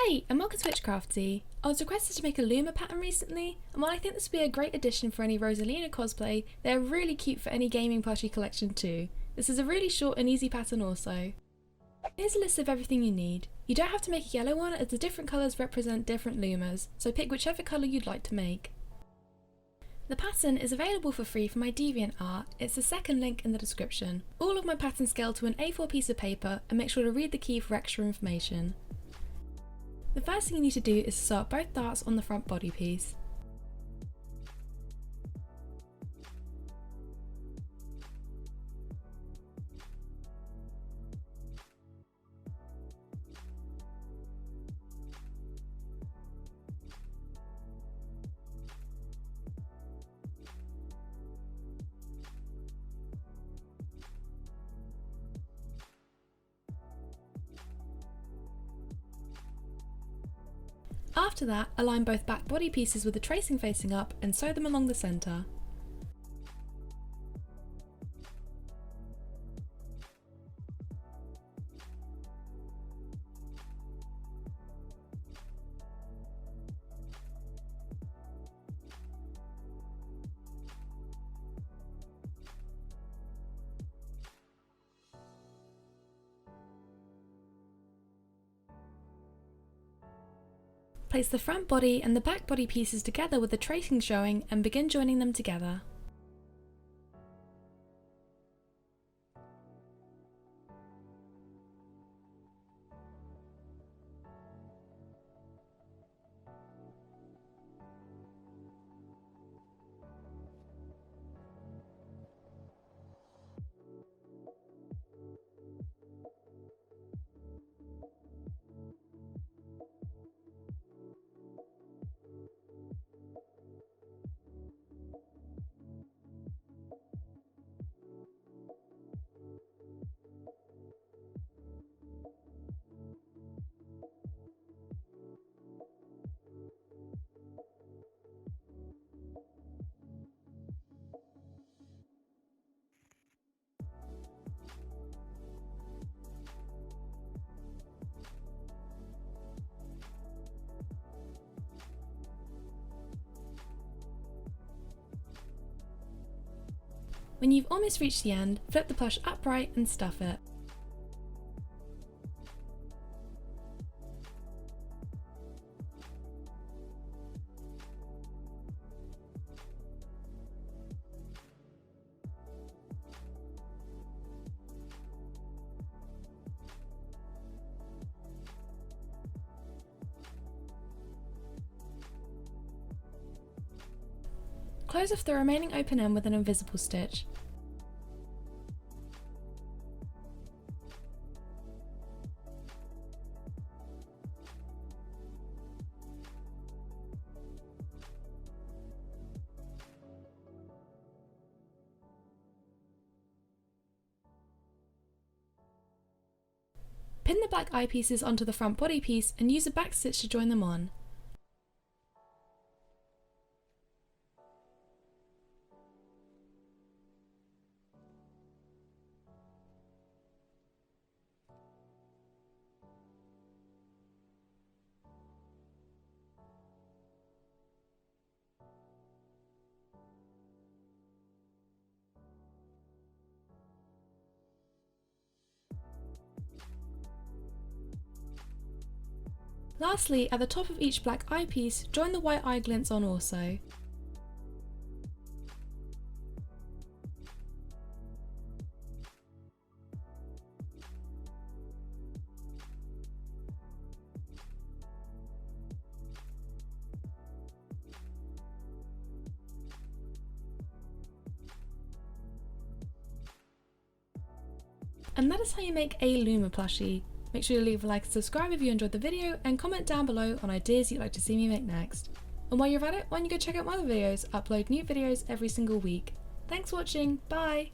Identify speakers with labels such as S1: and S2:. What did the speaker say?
S1: Hey, and welcome to Witchcrafty. I was requested to make a Luma pattern recently, and while I think this would be a great addition for any Rosalina cosplay, they're really cute for any gaming plushie collection too. This is a really short and easy pattern also. Here's a list of everything you need. You don't have to make a yellow one as the different colours represent different Lumas, so pick whichever colour you'd like to make. The pattern is available for free from my DeviantArt. It's the second link in the description. All of my patterns scale to an A4 piece of paper, and make sure to read the key for extra information. The first thing you need to do is to sew up both darts on the front body piece. After that, align both back body pieces with the tracing facing up and sew them along the centre. Place the front body and the back body pieces together with the tracing showing and begin joining them together. When you've almost reached the end, flip the plush upright and stuff it. Close off the remaining open end with an invisible stitch. Pin the black eyepieces onto the front body piece and use a backstitch to join them on. Lastly, at the top of each black eyepiece, join the white eye glints on also. And that is how you make a Luma plushie. Make sure to leave a like and subscribe if you enjoyed the video, and comment down below on ideas you'd like to see me make next. And while you're at it, why don't you go check out my other videos? I upload new videos every single week. Thanks for watching, bye!